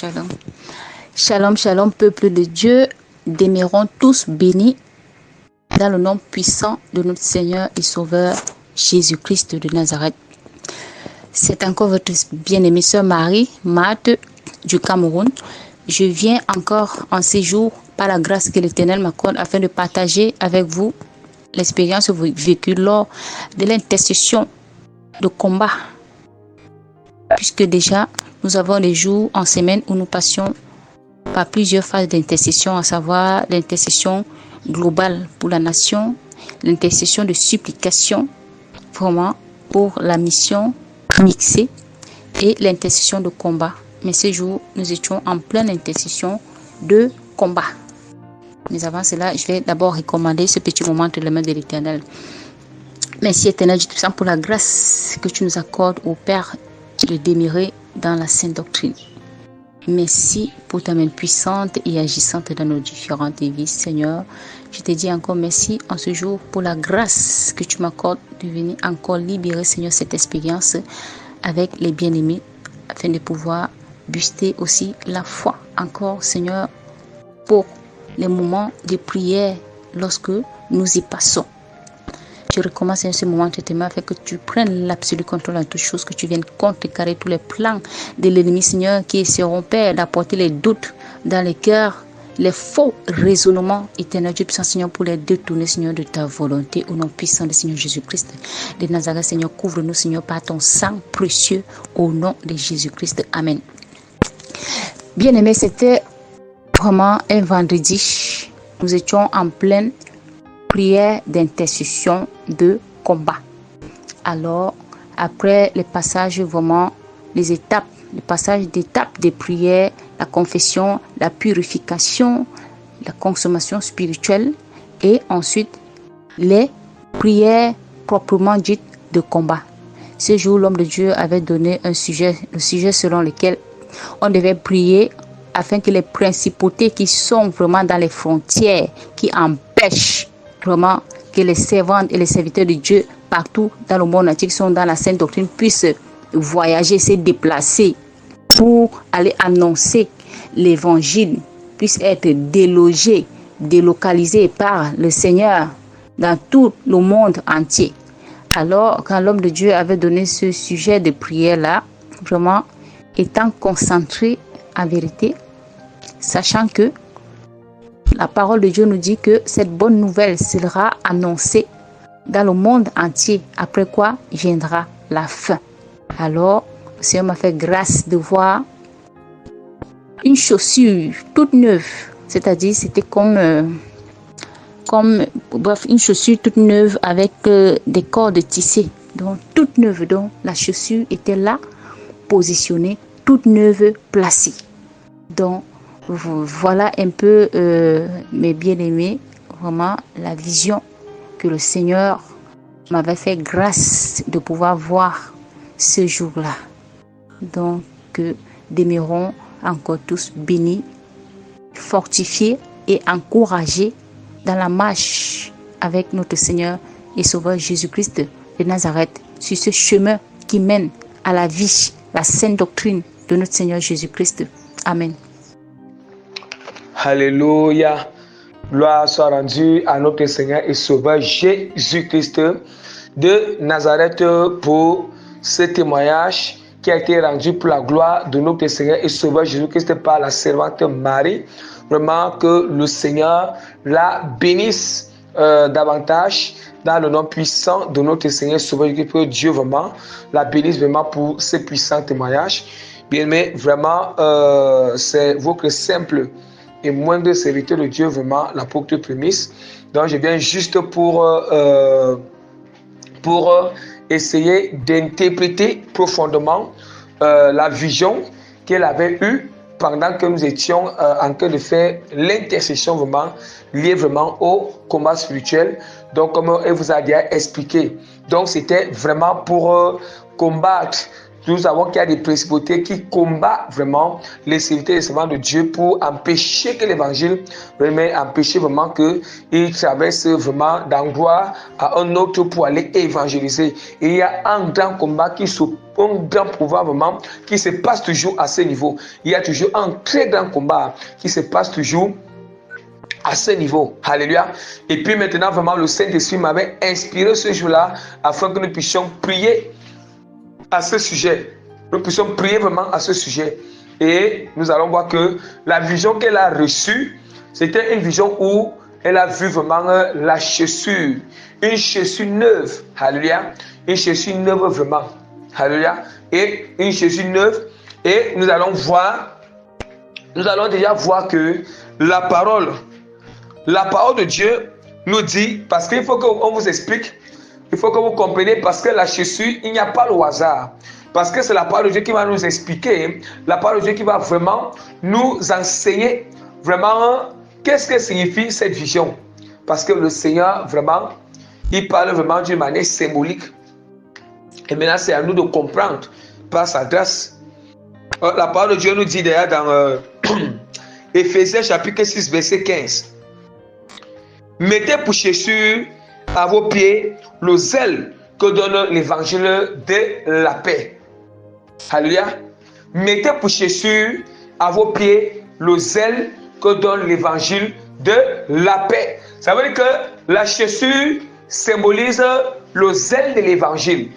Shalom. Shalom, shalom, peuple de Dieu. Demeurons tous bénis dans le nom puissant de notre Seigneur et Sauveur Jésus-Christ de Nazareth. C'est encore votre bien-aimée sœur Marie, Marthe du Cameroun. Je viens encore en séjour par la grâce que l'Éternel m'accorde afin de partager avec vous l'expérience vécue lors de l'intercession de combat. Puisque déjà, nous avons les jours en semaine où nous passions par plusieurs phases d'intercession, à savoir l'intercession globale pour la nation, l'intercession de supplication, vraiment pour la mission mixée, et l'intercession de combat. Mais ce jour, nous étions en pleine intercession de combat. Mais avant cela, je vais d'abord recommander ce petit moment entre les mains de l'Éternel. Merci Éternel Dieu Tout-Puissant pour la grâce que tu nous accordes au Père de demeurer dans la sainte doctrine. Merci pour ta main puissante et agissante dans nos différentes vies, Seigneur. Je te dis encore merci en ce jour pour la grâce que tu m'accordes de venir encore libérer, Seigneur, cette expérience avec les bien-aimés afin de pouvoir booster aussi la foi encore, Seigneur, pour les moments de prière lorsque nous y passons. Je recommence en ce moment entre tes mains afin que tu prennes l'absolu contrôle en toutes choses, que tu viennes contrecarrer tous les plans de l'ennemi, Seigneur, qui essaieront, Père, d'apporter les doutes dans les cœurs, les faux raisonnements, éternel Dieu puissant, Seigneur, pour les détourner, Seigneur, de ta volonté, au nom puissant de Seigneur Jésus-Christ de Nazareth. Seigneur, couvre-nous, Seigneur, par ton sang précieux, au nom de Jésus-Christ. Amen. Bien-aimés, c'était vraiment un vendredi. Nous étions en pleine prière d'intercession de combat. Alors, après les passages vraiment, les étapes, le passage d'étapes de prière, la confession, la purification, la consommation spirituelle et ensuite les prières proprement dites de combat. Ce jour, l'homme de Dieu avait donné un sujet, le sujet selon lequel on devait prier afin que les principautés qui sont vraiment dans les frontières, qui empêchent vraiment que les servantes et les serviteurs de Dieu partout dans le monde entier qui sont dans la sainte doctrine puissent voyager, se déplacer pour aller annoncer l'évangile, puissent être délogés, délocalisés par le Seigneur dans tout le monde entier. Alors, quand l'homme de Dieu avait donné ce sujet de prière-là, vraiment étant concentré en vérité, sachant que la parole de Dieu nous dit que cette bonne nouvelle sera annoncée dans le monde entier, après quoi viendra la fin. Alors, le Seigneur m'a fait grâce de voir une chaussure toute neuve, c'est-à-dire c'était comme une chaussure toute neuve avec des cordes tissées, donc toute neuve, donc la chaussure était là, positionnée, toute neuve, placée. Donc, voilà un peu, mes bien-aimés, vraiment la vision que le Seigneur m'avait fait grâce de pouvoir voir ce jour-là. Donc, demeurons encore tous bénis, fortifiés et encouragés dans la marche avec notre Seigneur et Sauveur Jésus-Christ de Nazareth, sur ce chemin qui mène à la vie, la sainte doctrine de notre Seigneur Jésus-Christ. Amen. Alléluia. Gloire soit rendue à notre Seigneur et Sauveur Jésus-Christ de Nazareth pour ce témoignage qui a été rendu pour la gloire de notre Seigneur et Sauveur Jésus-Christ par la servante Marie. Vraiment que le Seigneur la bénisse davantage dans le nom puissant de notre Seigneur et Sauveur Jésus-Christ. Que Dieu vraiment la bénisse vraiment pour ce puissant témoignage. Bien aimé, vraiment, c'est votre simple et moindre serviteur de Dieu, vraiment l'apôtre Prémisse. Donc je viens juste pour essayer d'interpréter profondément la vision qu'elle avait eue pendant que nous étions en train de faire l'intercession vraiment liée vraiment au combat spirituel. Donc comme elle vous a déjà expliqué, donc c'était vraiment pour combattre nous savons qu'il y a des principautés qui combattent vraiment les serviteurs et les servants de Dieu pour empêcher que l'évangile, empêcher vraiment qu'ils traversent vraiment d'un endroit à un autre pour aller évangéliser. Et il y a un grand combat un grand pouvoir vraiment qui se passe toujours à ce niveau. Il y a toujours un très grand combat qui se passe toujours à ce niveau. Alléluia. Et puis maintenant, vraiment, le Saint-Esprit m'avait inspiré ce jour-là afin que nous puissions prier à ce sujet. Nous puissions prier vraiment à ce sujet. Et nous allons voir que la vision qu'elle a reçue, c'était une vision où elle a vu vraiment la chaussure. Une chaussure neuve. Alléluia. Une chaussure neuve vraiment. Alléluia. Et une chaussure neuve. Et nous allons déjà voir que la parole de Dieu nous dit, parce qu'il faut qu'on vous explique, il faut que vous compreniez, parce que la chaussure, il n'y a pas le hasard. Parce que c'est la parole de Dieu qui va nous expliquer, la parole de Dieu qui va vraiment nous enseigner vraiment qu'est-ce que signifie cette vision. Parce que le Seigneur, vraiment, il parle vraiment d'une manière symbolique. Et maintenant, c'est à nous de comprendre par sa grâce. La parole de Dieu nous dit d'ailleurs dans Éphésiens chapitre 6, verset 15. Mettez pour chaussure à vos pieds le zèle que donne l'évangile de la paix. Alléluia. Mettez pour chaussure à vos pieds le zèle que donne l'évangile de la paix. Ça veut dire que la chaussure symbolise le zèle de l'évangile.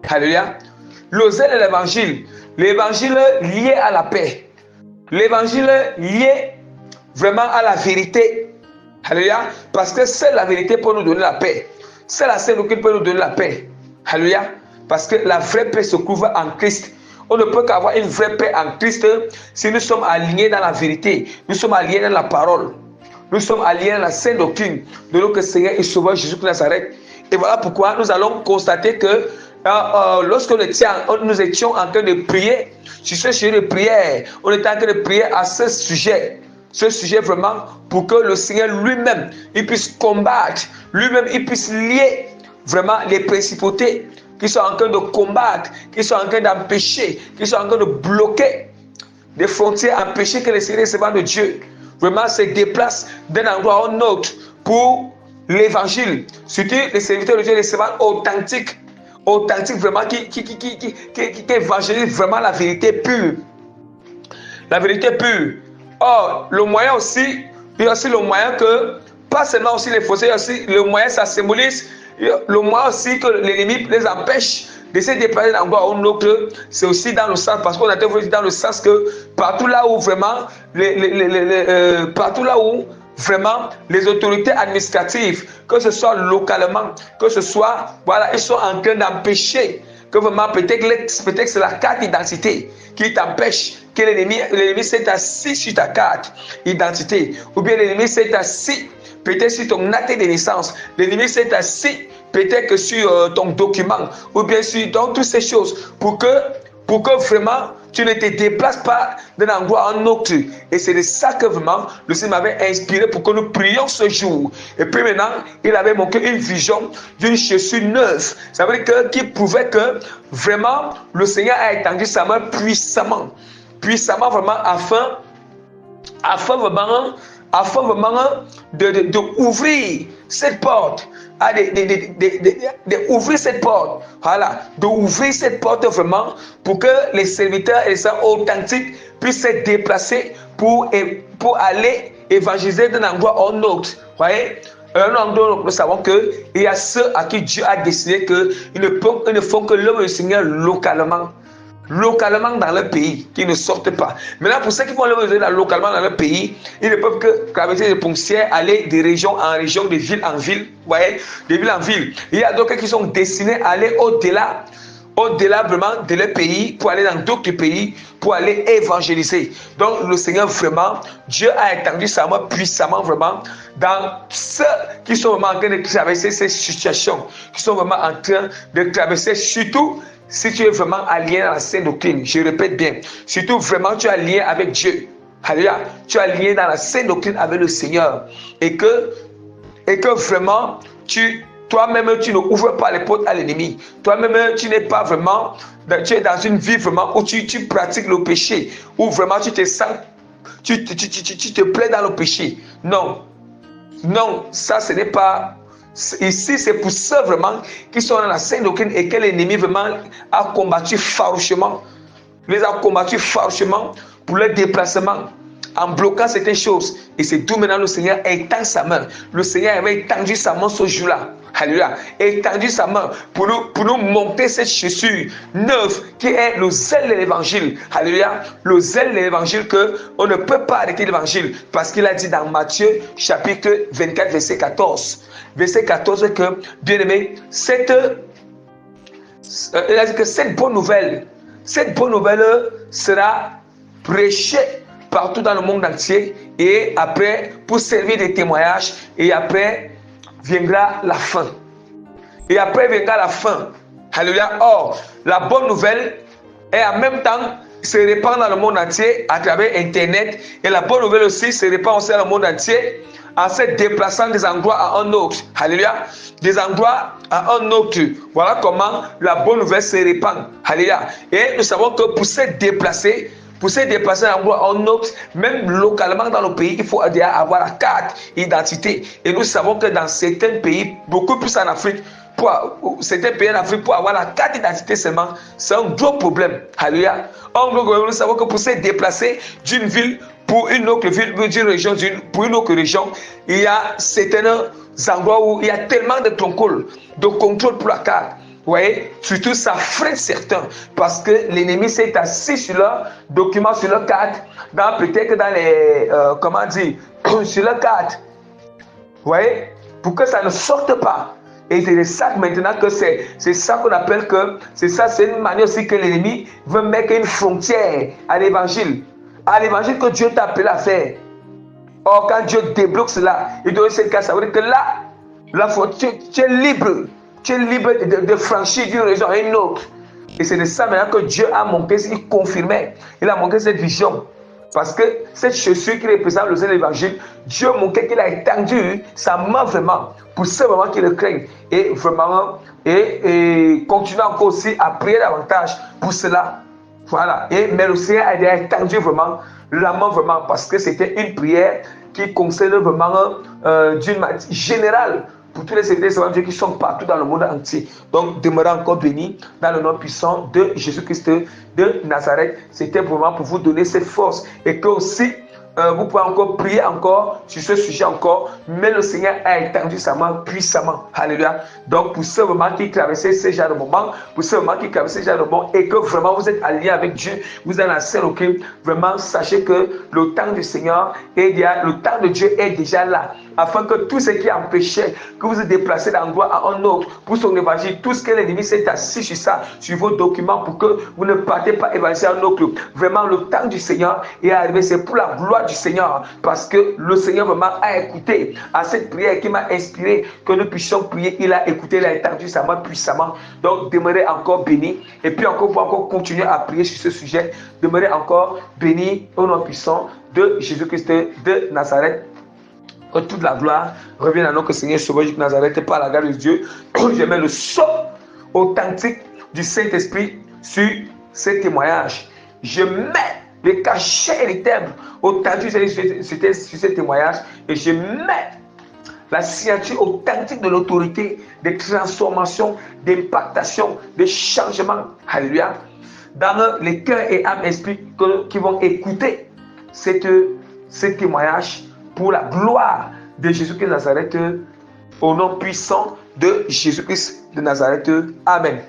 Alléluia. Le zèle de l'évangile. L'évangile lié à la paix. L'évangile lié vraiment à la vérité. Alléluia. Parce que c'est la vérité pour nous donner la paix. C'est la seule qui peut nous donner la paix. Alléluia. Parce que la vraie paix se trouve en Christ. On ne peut qu'avoir une vraie paix en Christ si nous sommes alignés dans la vérité. Nous sommes alignés dans la parole. Nous sommes alignés dans la sainte doctrine de notre Seigneur et Sauveur Jésus-Christ de Nazareth. Et voilà pourquoi nous allons constater que lorsque nous étions en train de prier, sur ce sujet de prière, on était en train de prier à ce sujet vraiment pour que le Seigneur lui-même, il puisse combattre, lui-même, il puisse lier vraiment les principautés qui sont en train de combattre, qui sont en train d'empêcher, qui sont en train de bloquer des frontières, empêcher que les servants de Dieu vraiment se déplacent d'un endroit à un autre pour l'évangile. Surtout les serviteurs de Dieu, les servants authentiques vraiment, qui évangélisent vraiment la vérité pure. La vérité pure. Or, le moyen aussi, il y a aussi le moyen que, pas seulement aussi les faussaires, il y a aussi le moyen, ça symbolise le moyen aussi que l'ennemi les empêche de se déplacer d'un endroit à un autre. C'est aussi dans le sens, parce qu'on a été dans le sens que partout là où vraiment, vraiment les autorités administratives, que ce soit localement, que ce soit, voilà, ils sont en train d'empêcher que vraiment peut-être c'est la carte d'identité qui t'empêche que l'ennemi s'est assis sur ta carte d'identité, ou bien l'ennemi s'est assis peut-être sur ton acte de naissance, l'ennemi s'est assis peut-être que sur ton document, ou bien sur toutes ces choses, pour que vraiment tu ne te déplaces pas d'un endroit à un autre. Et c'est de ça que vraiment le Seigneur m'avait inspiré pour que nous prions ce jour. Et puis maintenant, il avait montré une vision d'une chaussure neuve. Ça veut dire qui prouvait que vraiment le Seigneur a étendu sa main puissamment vraiment afin vraiment de ouvrir cette porte. D'ouvrir cette porte, voilà, d'ouvrir cette porte vraiment pour que les serviteurs et les saints authentiques puissent se déplacer pour aller évangéliser d'un endroit à un autre. Voyez, un endroit où nous savons qu'il y a ceux à qui Dieu a décidé qu'ils ne font que l'œuvre du Seigneur localement dans leur pays, qui ne sortent pas. Maintenant, pour ceux qui font l'œuvre de Dieu localement dans leur pays, ils ne peuvent que traverser les frontières, aller de région en région, de ville en ville, vous voyez, de ville en ville. Il y a d'autres qui sont destinés à aller au-delà vraiment de leur pays, pour aller dans d'autres pays, pour aller évangéliser. Donc le Seigneur vraiment, Dieu a étendu sa main puissamment vraiment dans ceux qui sont vraiment en train de traverser ces situations, qui sont vraiment en train de traverser, surtout si tu es vraiment allié dans la sainte doctrine. Je répète bien, surtout vraiment tu es allié avec Dieu. Alléluia, tu es allié dans la sainte doctrine avec le Seigneur, et que vraiment tu toi-même, tu ne ouvres pas les portes à l'ennemi. Toi-même, tu n'es pas vraiment, tu es dans une vie vraiment où tu pratiques le péché, où vraiment tu te sens, tu te plais dans le péché. Non, non, ça ce n'est pas. Ici, c'est pour ceux vraiment qui sont dans la sainte doctrine et que l'ennemi vraiment a combattu farouchement. Les a combattu farouchement pour leur déplacement, en bloquant certaines choses. Et c'est d'où maintenant le Seigneur étend sa main. Le Seigneur avait étendu sa main ce jour-là. Alléluia. Étendu sa main pour nous monter cette chaussure neuve qui est le zèle de l'évangile. Alléluia. Le zèle de l'évangile qu'on ne peut pas arrêter l'évangile. Parce qu'il a dit dans Matthieu chapitre 24, verset 14. Verset 14 que, bien aimé, il a dit que cette bonne nouvelle sera prêchée partout dans le monde entier et après pour servir de témoignage et après viendra la fin. Et après viendra la fin. Alléluia. Or, la bonne nouvelle est en même temps se répand dans le monde entier à travers Internet et la bonne nouvelle aussi se répand aussi dans le monde entier en se déplaçant des endroits à un autre. Alléluia. Des endroits à un autre. Voilà comment la bonne nouvelle se répand. Alléluia. Et nous savons que pour se déplacer d'un endroit à un autre, même localement dans le pays, il faut avoir la carte d'identité. Et nous savons que dans certains pays, beaucoup plus en Afrique, certains pays en Afrique, pour avoir la carte d'identité seulement, c'est un gros problème. Alléluia. Nous savons que pour se déplacer d'une ville pour une autre ville, d'une région pour une autre région, il y a certains endroits où il y a tellement de contrôle pour la carte. Vous voyez, surtout ça freine certains parce que l'ennemi s'est assis sur leurs documents, sur leur carte, peut-être dans les, sur leur carte. Vous voyez, pour que ça ne sorte pas. Et c'est ça maintenant que c'est ça qu'on appelle que, c'est une manière aussi que l'ennemi veut mettre une frontière à l'évangile. À l'évangile que Dieu t'a appelé à faire. Or, quand Dieu débloque cela, il doit essayer de cas, ça veut dire que là, tu es libre. Tu es libre de franchir d'une région à une autre. Et c'est de ça maintenant que Dieu a manqué, il confirmait. Il a manqué cette vision. Parce que cette chaussure qui représente le zèle de l'évangile, Dieu manquait qu'il a étendu sa main vraiment pour ceux vraiment qui le craignent. Et vraiment, et continuer encore aussi à prier davantage pour cela. Voilà. Mais le Seigneur a étendu vraiment la main vraiment parce que c'était une prière qui concerne vraiment d'une manière générale pour tous les serviteurs de Dieu qui sont partout dans le monde entier. Donc, demeurez encore bénis dans le nom puissant de Jésus-Christ de Nazareth. C'était vraiment pour vous donner cette force et que aussi vous pouvez encore prier encore sur ce sujet encore, mais le Seigneur a étendu sa main puissamment. Alléluia. Donc pour ceux vraiment qui traversent ce genre de moment, pour ceux vraiment qui traversent ce genre de moment et que vraiment vous êtes alliés avec Dieu, vous êtes dans la scène, ok, vraiment sachez que le temps du Seigneur le temps de Dieu est déjà là. Afin que tout ce qui empêchait que vous vous déplacez d'un endroit à un autre pour son évangile, tout ce que l'ennemi s'est assis sur ça, sur vos documents pour que vous ne partez pas évangéliser un autre. Vraiment, le temps du Seigneur est arrivé, c'est pour la gloire du Seigneur, parce que le Seigneur vraiment a écouté à cette prière qui m'a inspiré que nous puissions prier. Il a écouté, il a étendu sa main puissamment. Donc, demeurez encore bénis. Et puis encore, pour encore continuer à prier sur ce sujet, demeurez encore bénis au nom puissant de Jésus-Christ de Nazareth. Que toute la gloire revienne à notre Seigneur Sauveur Jésus de Nazareth et par la grâce de Dieu. Je mets le sceau authentique du Saint-Esprit sur ces témoignages. Je mets le cachet et les ténèbres authentiques sur ces témoignages et je mets la signature authentique de l'autorité, des transformations, d'impactation, de changements. Alléluia. Dans les cœurs et âmes esprits qui vont écouter ces témoignages pour la gloire de Jésus-Christ de Nazareth, au nom puissant de Jésus-Christ de Nazareth. Amen.